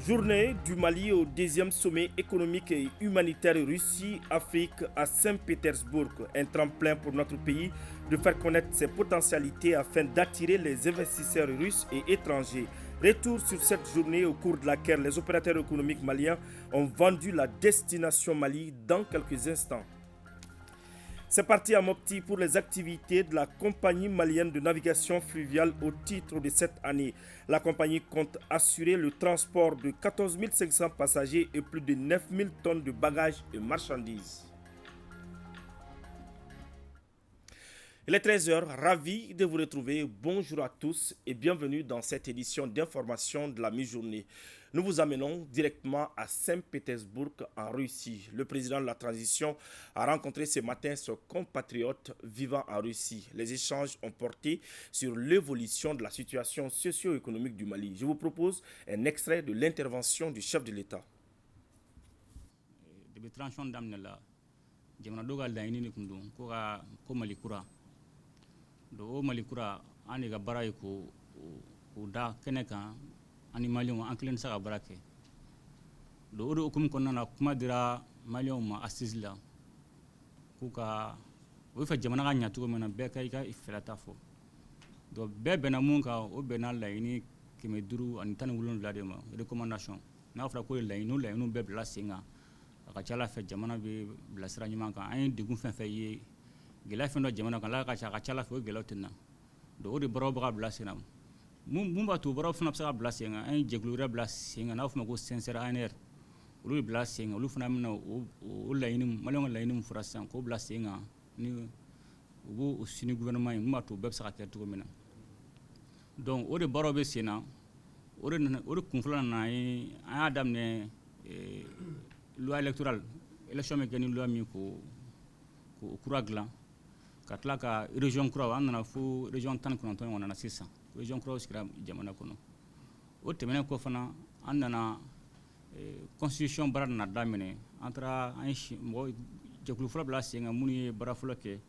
Journée du Mali au deuxième sommet économique et humanitaire Russie-Afrique à Saint-Pétersbourg. Un tremplin pour notre pays de faire connaître ses potentialités afin d'attirer les investisseurs russes et étrangers. Retour sur cette journée au cours de laquelle les opérateurs économiques maliens ont vendu la destination Mali dans quelques instants. C'est parti à Mopti pour les activités de la compagnie malienne de navigation fluviale au titre de cette année. La compagnie compte assurer le transport de 14 500 passagers et plus de 9 000 tonnes de bagages et marchandises. Il est 13 heures, ravi de vous retrouver. Bonjour à tous et bienvenue dans cette édition d'information de la mi-journée. Nous vous amenons directement à Saint-Pétersbourg en Russie. Le président de la transition a rencontré ce matin son compatriote vivant en Russie. Les échanges ont porté sur l'évolution de la situation socio-économique du Mali. Je vous propose un extrait de l'intervention du chef de l'État. Do o malikura ani ga baray ko da keneka ani malion anklen sa barake do o kum konna kuma dira malion ma asisla kuka o fa jamana ga nyatu mena be kay ka iflata fo do be bena mun ka o bena layini keme duru ani tan wulon la de ma recommandation na fra ko layinu be bla singa ka chala fe jamana be bla sira nyuma ka ay digun fe ye gela fe no jamana kan la ka chala fe o gela tinna do de baro ba bla sinam mum ba to baro funa sa bla singa ay jeglura bla singa na fuma ko sincere aner ulu bla singa ulu funa mina o layinu malon layinu furasan ko bla singa ni ubu sini gouvernement mum to be sa ka to mina donc o de baro be sina o de kunfula na ay adam ne loi électorale élection me gani loi mi ko kuragla katla ka région kura anana fu région tan ko non wona na 600 région kura sikra jamana kono o temene ko fana andana constitution baran na damine entra en mo jekulu fula bla singa muni barafula ke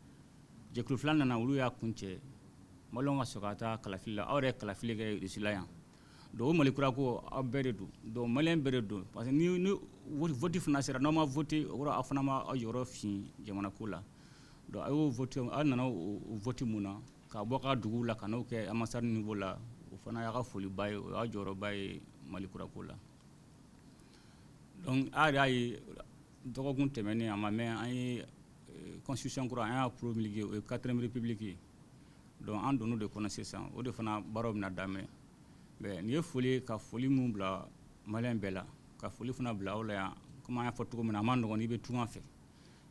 jekulu fula na wulu ya kunche malonga sokata kala filla awre kala fille ke risilayan do malikura ko abere do malen bere do parce que ni vote fana sera no ma vote ora afana ma ayoro fi jamana kula do ayo vote anana vote muna ka boka dugula kana ke amasar niveau la o fana ya ka foli bay ajoro bay malikura kula donc ay dogo gun temene amame ay constitution kura ay promulgué au 4e république donc en donu de connaissance o de fana barob na dame be ni foli ka foli mun bla malen bela ka foli fana bla o la comment ya foto mina man ngo ni be tunga fe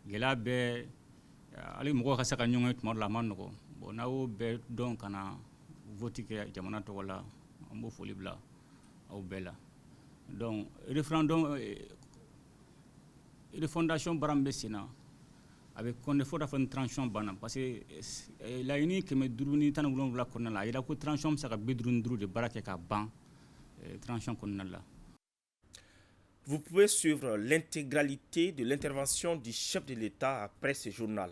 gela be ali mo ko saka nyongo to la man ngo bo nawo be don kana voti ke jamana to wala ambo foli bla au bela donc référendum et fondation barambe sina avec qu'on ne faut pas faire une transition banane parce que la unique que me duruni tan wulon la konna la ila ko transition saka bidrun dru de barake ka ban transition konna la. Vous pouvez suivre l'intégralité de l'intervention du chef de l'État après ce journal.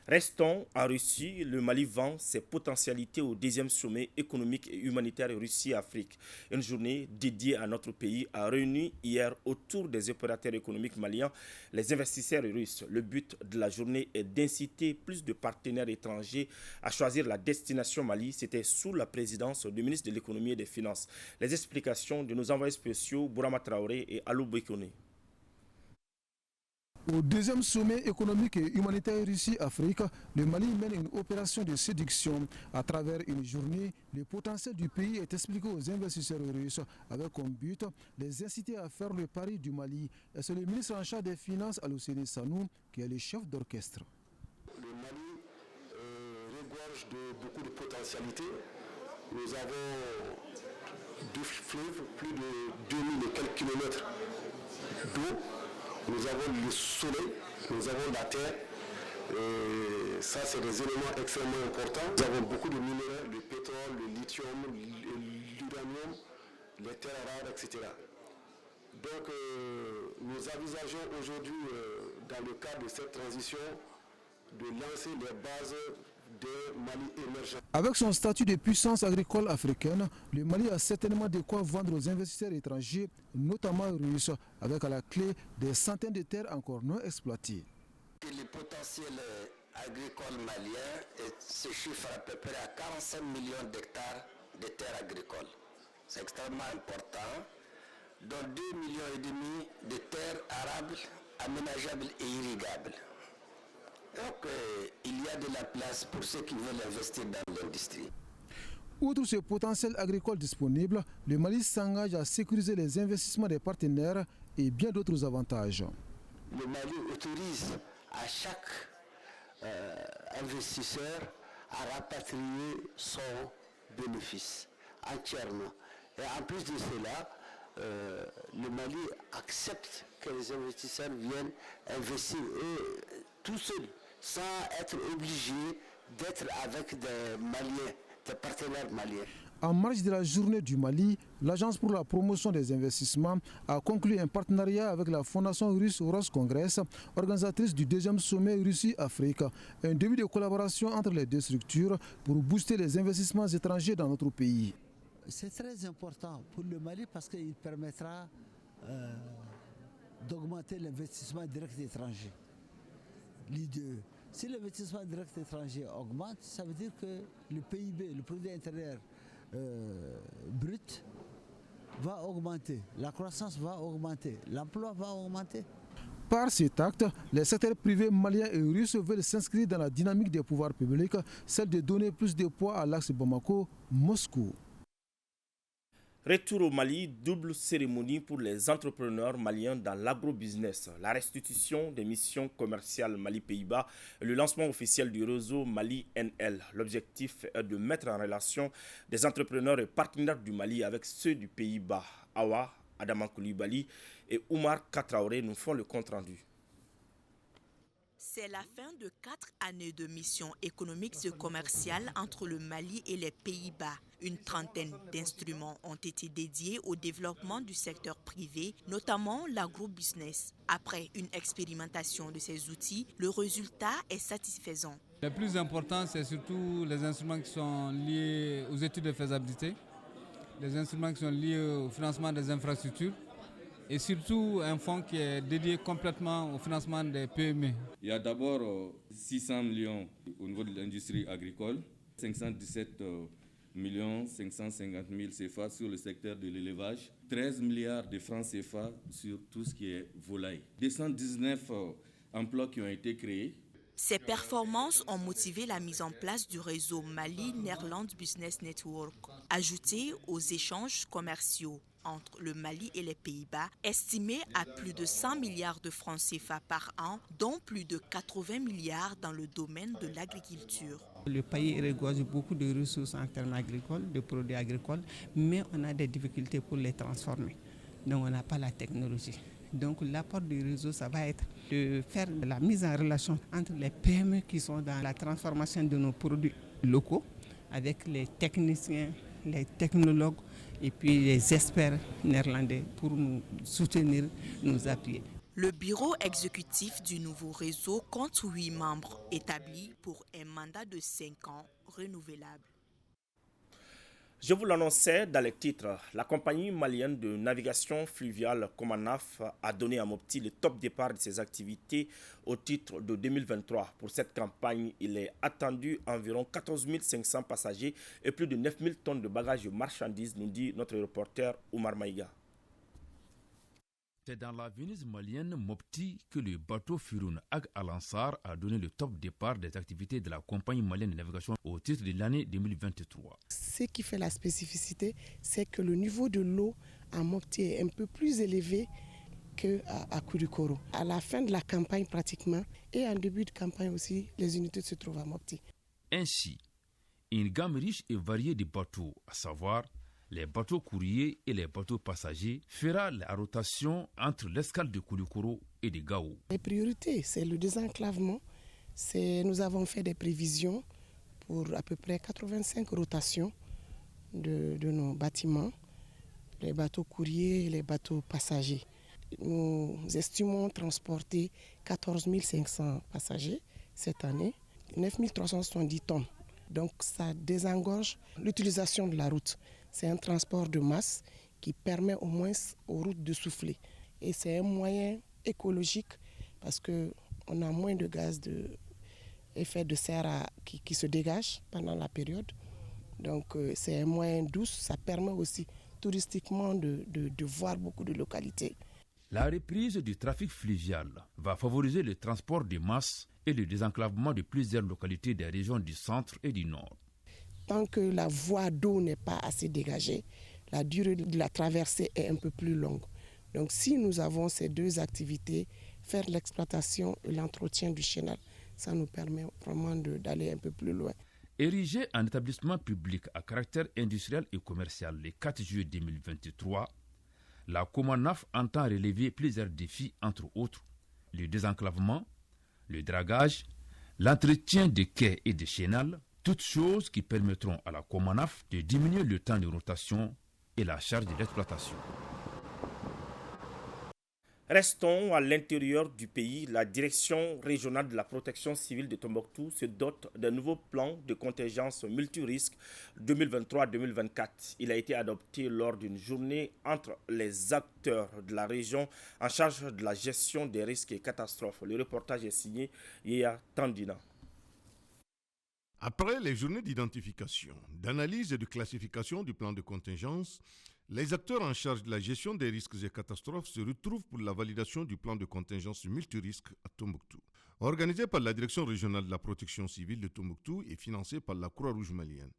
Restons en Russie. Le Mali vend ses potentialités au deuxième sommet économique et humanitaire Russie-Afrique. Une journée dédiée à notre pays a réuni hier autour des opérateurs économiques maliens les investisseurs russes. Le but de la journée est d'inciter plus de partenaires étrangers à choisir la destination Mali. C'était sous la présidence du ministre de l'économie et des finances. Les explications de nos envoyés spéciaux Bourama Traoré et Alou Bekone. Au deuxième sommet économique et humanitaire Russie-Afrique, le Mali mène une opération de séduction. À travers une journée, le potentiel du pays est expliqué aux investisseurs russes avec comme but les inciter à faire le pari du Mali. Et c'est le ministre en charge des Finances, Alou-Séné Sanou, qui est le chef d'orchestre. Le Mali regorge de beaucoup de potentialités. Nous avons deux fleuves, plus de 2000 et quelques kilomètres d'eau. Nous avons le soleil, nous avons la terre, et ça c'est des éléments extrêmement importants. Nous avons beaucoup de minéraux, le pétrole, le lithium, l'uranium, les terres rares, etc. Donc nous envisageons aujourd'hui, dans le cadre de cette transition, de lancer les bases des Mali émergents. Avec son statut de puissance agricole africaine, le Mali a certainement de quoi vendre aux investisseurs étrangers, notamment russes, avec à la clé des centaines de terres encore non exploitées. Le potentiel agricole malien se chiffre à peu près à 45 millions d'hectares de terres agricoles. C'est extrêmement important, dont 2,5 millions de terres arables, aménageables et irrigables. Donc il y a de la place pour ceux qui veulent investir dans l'industrie. Outre ce potentiel agricole disponible, le Mali s'engage à sécuriser les investissements des partenaires et bien d'autres avantages. Le Mali autorise à chaque investisseur à rapatrier son bénéfice entièrement. Et en plus de cela, le Mali accepte que les investisseurs viennent investir tout seuls, sans être obligés d'être avec des Maliens, des partenaires maliens. En marge de la journée du Mali, l'Agence pour la promotion des investissements a conclu un partenariat avec la fondation russe Roscongress, organisatrice du 2e sommet Russie-Afrique. Un début de collaboration entre les deux structures pour booster les investissements étrangers dans notre pays. C'est très important pour le Mali parce qu'il permettra d'augmenter l'investissement direct étranger. L'idée, si l'investissement direct étranger augmente, ça veut dire que le PIB, le produit intérieur brut, va augmenter, la croissance va augmenter, l'emploi va augmenter. Par cet acte, les secteurs privés maliens et russes veulent s'inscrire dans la dynamique des pouvoirs publics, celle de donner plus de poids à l'axe Bamako-Moscou. Retour au Mali, double cérémonie pour les entrepreneurs maliens dans l'agrobusiness. La restitution des missions commerciales Mali-Pays-Bas et le lancement officiel du réseau Mali-NL. L'objectif est de mettre en relation des entrepreneurs et partenaires du Mali avec ceux du Pays-Bas. Awa, Adama Koulibaly et Oumar Katraoré nous font le compte-rendu. C'est la fin de 4 années de missions économiques et commerciales entre le Mali et les Pays-Bas. Une trentaine d'instruments ont été dédiés au développement du secteur privé, notamment l'agrobusiness. Après une expérimentation de ces outils, le résultat est satisfaisant. Le plus important, c'est surtout les instruments qui sont liés aux études de faisabilité, les instruments qui sont liés au financement des infrastructures, et surtout un fonds qui est dédié complètement au financement des PME. Il y a d'abord 600 millions au niveau de l'industrie agricole, 517 550 000 CFA sur le secteur de l'élevage, 13 milliards de francs CFA sur tout ce qui est volaille. 219 emplois qui ont été créés. Ces performances ont motivé la mise en place du réseau Mali-Netherlands Business Network, ajouté aux échanges commerciaux entre le Mali et les Pays-Bas, estimé à plus de 100 milliards de francs CFA par an, dont plus de 80 milliards dans le domaine de l'agriculture. Le pays regorge beaucoup de ressources en termes agricoles, de produits agricoles, mais on a des difficultés pour les transformer. Donc on n'a pas la technologie. Donc l'apport du réseau, ça va être de faire la mise en relation entre les PME qui sont dans la transformation de nos produits locaux, avec les techniciens, les technologues et puis les experts néerlandais pour nous soutenir, nous appuyer. Le bureau exécutif du nouveau réseau compte 8 membres établis pour un mandat de 5 ans renouvelable. Je vous l'annonçais dans les titres, la compagnie malienne de navigation fluviale Comanaf a donné à Mopti le top départ de ses activités au titre de 2023. Pour cette campagne, il est attendu environ 14 500 passagers et plus de 9 000 tonnes de bagages et marchandises, nous dit notre reporter Oumar Maïga. C'est dans la Venise malienne Mopti que le bateau Firoun Ag Al-Ansar a donné le top départ des activités de la compagnie malienne de navigation au titre de l'année 2023. Ce qui fait la spécificité, c'est que le niveau de l'eau à Mopti est un peu plus élevé qu'à Koulikoro. À la fin de la campagne pratiquement et en début de campagne aussi, les unités se trouvent à Mopti. Ainsi, une gamme riche et variée de bateaux, à savoir les bateaux courriers et les bateaux passagers, fera la rotation entre l'escale de Koulikoro et de Gao. Les priorités, c'est le désenclavement. Nous avons fait des prévisions pour à peu près 85 rotations de nos bâtiments, les bateaux courriers et les bateaux passagers. Nous estimons transporter 14 500 passagers cette année. 9370 tonnes. Donc ça désengorge l'utilisation de la route. C'est un transport de masse qui permet au moins aux routes de souffler. Et c'est un moyen écologique parce qu'on a moins de gaz d'effet de serre qui se dégagent pendant la période. Donc c'est un moyen doux, ça permet aussi touristiquement de voir beaucoup de localités. La reprise du trafic fluvial va favoriser le transport de masse et le désenclavement de plusieurs localités des régions du centre et du nord. Tant que la voie d'eau n'est pas assez dégagée, la durée de la traversée est un peu plus longue. Donc si nous avons ces deux activités, faire l'exploitation et l'entretien du chenal, ça nous permet vraiment d'aller un peu plus loin. Érigé en établissement public à caractère industriel et commercial le 4 juillet 2023, la Comanaf entend relever plusieurs défis, entre autres le désenclavement, le dragage, l'entretien des quais et des chenals, toutes choses qui permettront à la Comanaf de diminuer le temps de rotation et la charge de l'exploitation. Restons à l'intérieur du pays. La direction régionale de la protection civile de Tombouctou se dote d'un nouveau plan de contingence multirisque 2023-2024. Il a été adopté lors d'une journée entre les acteurs de la région en charge de la gestion des risques et catastrophes. Le reportage est signé Yaya Tandina. Après les journées d'identification, d'analyse et de classification du plan de contingence, les acteurs en charge de la gestion des risques et catastrophes se retrouvent pour la validation du plan de contingence multirisque à Tombouctou. Organisé par la Direction régionale de la protection civile de Tombouctou et financé par la Croix-Rouge malienne,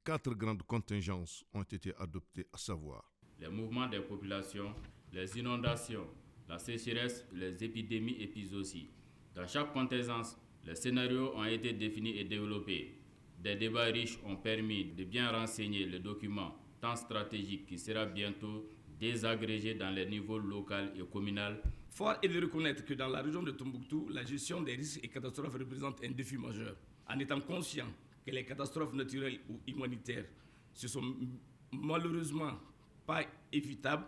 4 grandes contingences ont été adoptées, à savoir les mouvements des populations, les inondations, la sécheresse, les épidémies épizooties. Dans chaque contingence, les scénarios ont été définis et développés. Des débats riches ont permis de bien renseigner le document tant stratégique qui sera bientôt désagrégé dans les niveaux local et communal. Fort est de reconnaître que dans la région de Tombouctou, la gestion des risques et catastrophes représente un défi majeur. En étant conscient que les catastrophes naturelles ou humanitaires ne sont malheureusement pas évitables,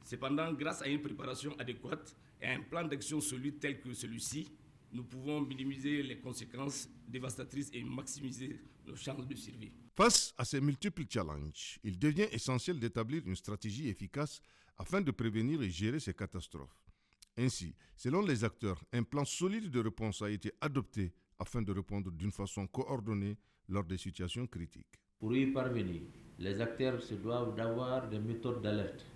cependant, grâce à une préparation adéquate et à un plan d'action solide tel que celui-ci, nous pouvons minimiser les conséquences dévastatrices et maximiser nos chances de survie. Face à ces multiples challenges, il devient essentiel d'établir une stratégie efficace afin de prévenir et gérer ces catastrophes. Ainsi, selon les acteurs, un plan solide de réponse a été adopté afin de répondre d'une façon coordonnée lors des situations critiques. Pour y parvenir, les acteurs se doivent d'avoir des méthodes d'alerte,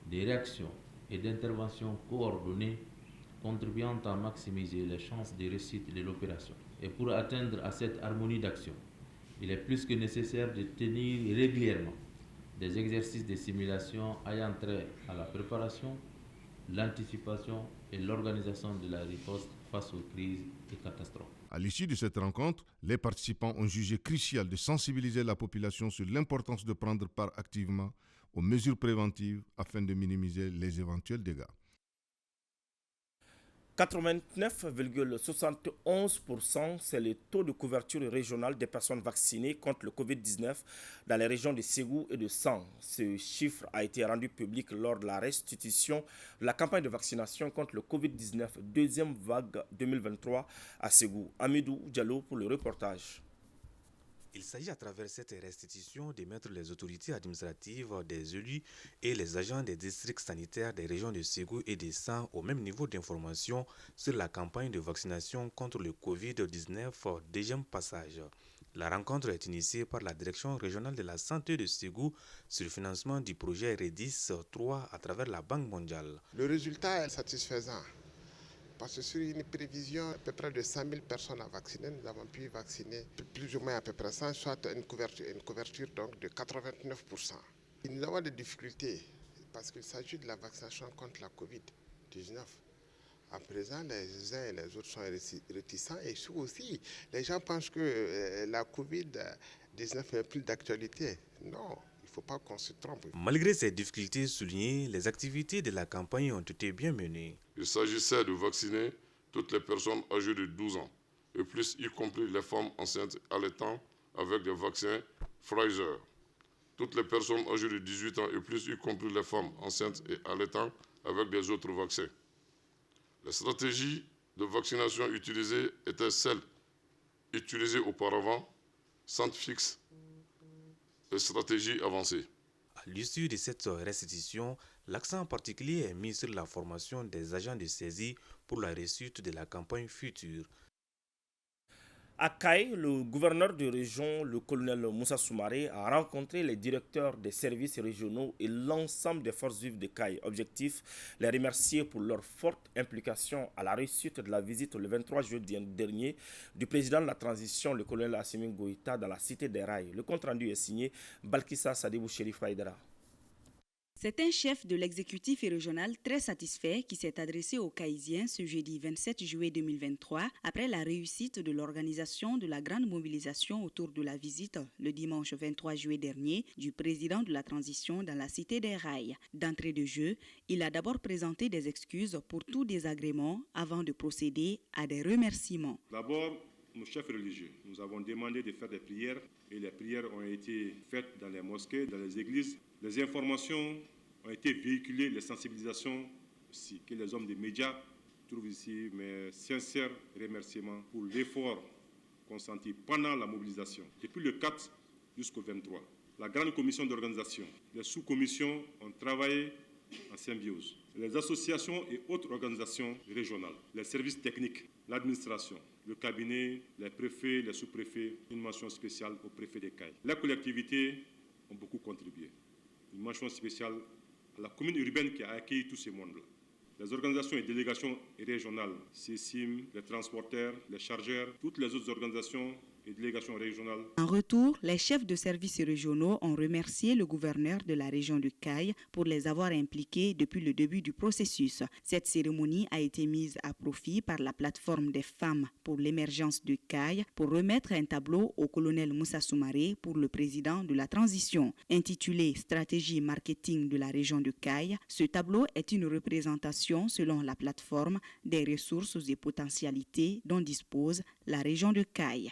des réactions et d'intervention coordonnées contribuant à maximiser les chances de réussite de l'opération. Et pour atteindre à cette harmonie d'action, il est plus que nécessaire de tenir régulièrement des exercices de simulation ayant trait à la préparation, l'anticipation et l'organisation de la riposte face aux crises et catastrophes. À l'issue de cette rencontre, les participants ont jugé crucial de sensibiliser la population sur l'importance de prendre part activement aux mesures préventives afin de minimiser les éventuels dégâts. 89,71%, c'est le taux de couverture régionale des personnes vaccinées contre le Covid-19 dans les régions de Ségou et de Sang. Ce chiffre a été rendu public lors de la restitution de la campagne de vaccination contre le Covid-19, deuxième vague 2023 à Ségou. Amidou Diallo pour le reportage. Il s'agit à travers cette restitution de mettre les autorités administratives, des élus et les agents des districts sanitaires des régions de Ségou et de Sang au même niveau d'information sur la campagne de vaccination contre le Covid-19, deuxième passage. La rencontre est initiée par la Direction régionale de la santé de Ségou sur le financement du projet REDIS 3 à travers la Banque mondiale. Le résultat est satisfaisant. Parce que sur une prévision à peu près de 100 000 personnes à vacciner, nous avons pu vacciner plus ou moins à peu près 100, soit une couverture donc de 89%. Et nous avons des difficultés parce qu'il s'agit de la vaccination contre la Covid-19. À présent, les uns et les autres sont réticents et aussi, les gens pensent que la Covid-19 n'est plus d'actualité. Non. Il ne faut pas qu'on se trompe. Malgré ces difficultés soulignées, les activités de la campagne ont été bien menées. Il s'agissait de vacciner toutes les personnes âgées de 12 ans et plus, y compris les femmes enceintes allaitantes avec des vaccins Pfizer. Toutes les personnes âgées de 18 ans et plus, y compris les femmes enceintes et allaitantes avec des autres vaccins. La stratégie de vaccination utilisée était celle utilisés auparavant, centres fixes et stratégies avancées. À l'issue de cette restitution, l'accent en particulier est mis sur la formation des agents de saisie pour la réussite de la campagne future. À Kayes, le gouverneur de région, le colonel Moussa Soumaré, a rencontré les directeurs des services régionaux et l'ensemble des forces vives de Kayes. Objectif, les remercier pour leur forte implication à la réussite de la visite le 23 juillet dernier du président de la transition, le colonel Assimi Goïta, dans la cité des Rails. Le compte-rendu est signé Balkissa Sadibou Chérif Haïdara. C'est un chef de l'exécutif régional très satisfait qui s'est adressé aux Kayesiens ce jeudi 27 juillet 2023 après la réussite de l'organisation de la grande mobilisation autour de la visite le dimanche 23 juillet dernier du président de la transition dans la cité des Rails. D'entrée de jeu, il a d'abord présenté des excuses pour tout désagrément avant de procéder à des remerciements. D'abord, nos chefs religieux, nous avons demandé de faire des prières et les prières ont été faites dans les mosquées, dans les églises. Les informations ont été véhiculées, les sensibilisations aussi, que les hommes des médias trouvent ici. Mes sincères remerciements pour l'effort consenti pendant la mobilisation. Depuis le 4 jusqu'au 23, la grande commission d'organisation, les sous-commissions ont travaillé en symbiose. Les associations et autres organisations régionales, les services techniques, l'administration, le cabinet, les préfets, les sous-préfets, une mention spéciale au préfet des Kayes. Les collectivités ont beaucoup contribué. Une mention spéciale à la commune urbaine qui a accueilli tous ces mondes-là. Les organisations et délégations régionales, CECIM, les transporteurs, les chargeurs, toutes les autres organisations et délégations régionales. En retour, les chefs de services régionaux ont remercié le gouverneur de la région de Kayes pour les avoir impliqués depuis le début du processus. Cette cérémonie a été mise à profit par la plateforme des femmes pour l'émergence de Kayes pour remettre un tableau au colonel Moussa Soumaré pour le président de la transition. Intitulé « Stratégie marketing de la région de Kayes », ce tableau est une représentation, selon la plateforme, des ressources et potentialités dont dispose la région de Kayes.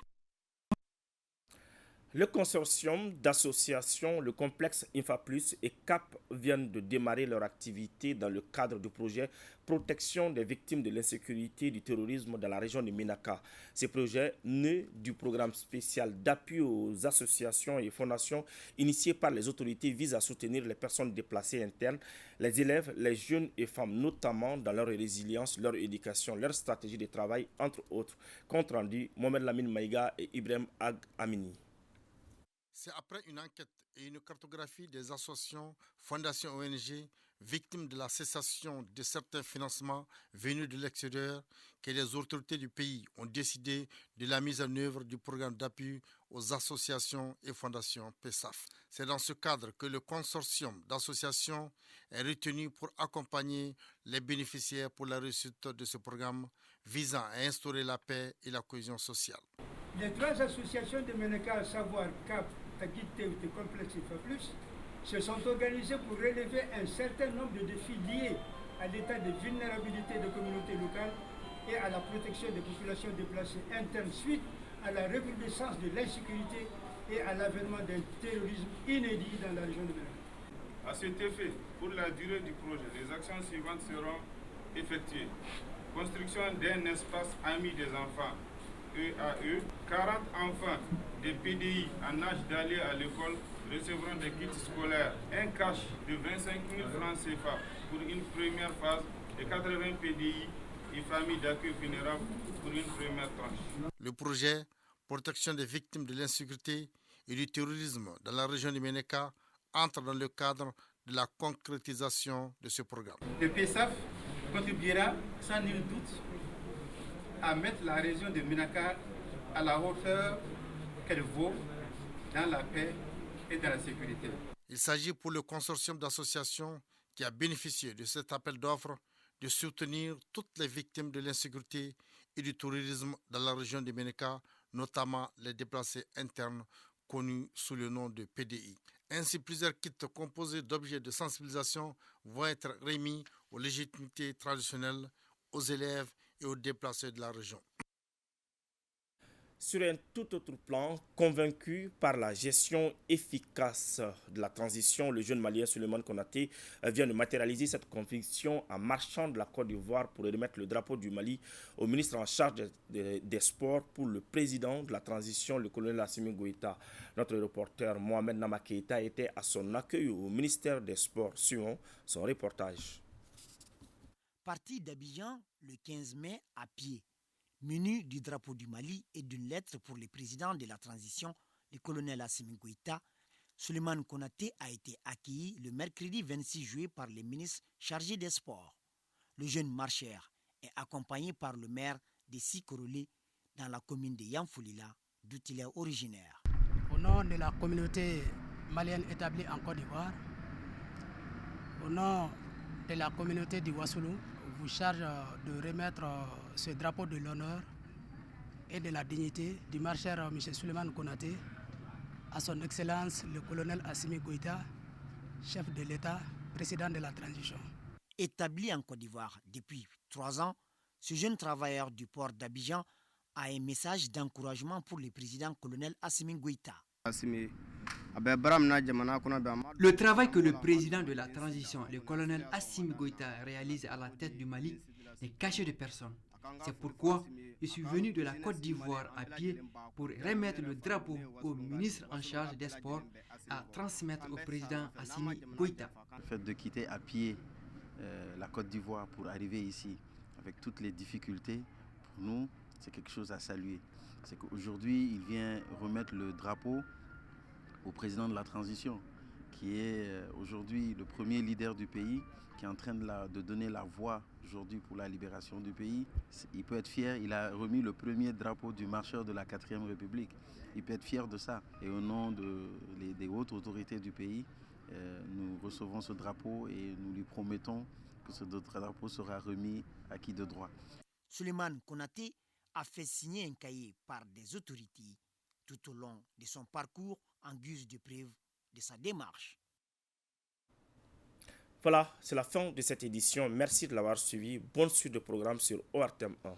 Le consortium d'associations, le complexe InfaPlus et CAP viennent de démarrer leur activité dans le cadre du projet Protection des victimes de l'insécurité et du terrorisme dans la région de Ménaka. Ce projet, né du programme spécial d'appui aux associations et fondations initié par les autorités, vise à soutenir les personnes déplacées internes, les élèves, les jeunes et femmes, notamment dans leur résilience, leur éducation, leur stratégie de travail, entre autres. Compte rendu, Mohamed Lamine Maïga et Ibrahim Ag Amini. C'est après une enquête et une cartographie des associations, fondations ONG, victimes de la cessation de certains financements venus de l'extérieur que les autorités du pays ont décidé de la mise en œuvre du programme d'appui aux associations et fondations PESAF. C'est dans ce cadre que le consortium d'associations est retenu pour accompagner les bénéficiaires pour la réussite de ce programme visant à instaurer la paix et la cohésion sociale. Les trois associations de Ménaka, à savoir CAP, Tagite et Complexe InfaPlus, se sont organisées pour relever un certain nombre de défis liés à l'état de vulnérabilité des communautés locales et à la protection des populations déplacées internes suite à la recrudescence de l'insécurité et à l'avènement d'un terrorisme inédit dans la région de Ménaka. À cet effet, pour la durée du projet, les actions suivantes seront effectuées. Construction d'un espace ami des enfants, EAE, 40 enfants des PDI en âge d'aller à l'école recevront des kits scolaires, un cash de 25 000 francs CFA pour une première phase et 80 PDI et familles d'accueil vulnérables pour une première tranche. Le projet Protection des victimes de l'insécurité et du terrorisme dans la région de Ménaka entre dans le cadre de la concrétisation de ce programme. Le PESAF contribuera sans nul doute à mettre la région de Ménaka à la hauteur qu'elle vaut dans la paix et dans la sécurité. Il s'agit pour le consortium d'associations qui a bénéficié de cet appel d'offres de soutenir toutes les victimes de l'insécurité et du terrorisme dans la région de Ménaka, notamment les déplacés internes connus sous le nom de PDI. Ainsi, plusieurs kits composés d'objets de sensibilisation vont être remis aux légitimités traditionnelles, aux élèves et aux déplacés de la région. Sur un tout autre plan, convaincu par la gestion efficace de la transition, le jeune malien Souleymane Konaté vient de matérialiser cette conviction en marchant de la Côte d'Ivoire pour remettre le drapeau du Mali au ministre en charge des sports pour le président de la transition, le colonel Assimi Goïta. Notre reporter Mohamed Nama Keïta était à son accueil au ministère des Sports. Suivons son reportage. Parti d'Abidjan le 15 mai à pied, muni du drapeau du Mali et d'une lettre pour le président de la transition, le colonel Assimi Goïta, Souleymane Konaté a été accueilli le mercredi 26 juillet par le ministre chargé des Sports. Le jeune marcheur est accompagné par le maire de Sikorolé dans la commune de Yamfoulila, d'où il est originaire. Au nom de la communauté malienne établie en Côte d'Ivoire, au nom de la communauté d'Iwasoulou, vous charge de remettre ce drapeau de l'honneur et de la dignité du marcheur M. Souleymane Konaté à son Excellence le colonel Assimi Goïta, chef de l'État, président de la transition. Établi en Côte d'Ivoire depuis 3 ans, ce jeune travailleur du port d'Abidjan a un message d'encouragement pour le président colonel Assimi Goïta. Le travail que le président de la transition, le colonel Assimi Goïta, réalise à la tête du Mali n'est caché de personne. C'est pourquoi je suis venu de la Côte d'Ivoire à pied pour remettre le drapeau au ministre en charge des sports à transmettre au président Assimi Goïta. Le fait de quitter à pied la Côte d'Ivoire pour arriver ici avec toutes les difficultés, pour nous, c'est quelque chose à saluer. C'est qu'aujourd'hui, il vient remettre le drapeau au président de la transition, qui est aujourd'hui le premier leader du pays, qui est en train de donner la voix aujourd'hui pour la libération du pays. Il peut être fier, il a remis le premier drapeau du marcheur de la 4e République. Il peut être fier de ça. Et au nom des hautes autorités du pays, nous recevons ce drapeau et nous lui promettons que ce drapeau sera remis à qui de droit. Souleymane Konaté a fait signer un cahier par des autorités tout au long de son parcours en guise de preuve de sa démarche. Voilà, c'est la fin de cette édition. Merci de l'avoir suivi. Bonne suite de programme sur ORTM 1.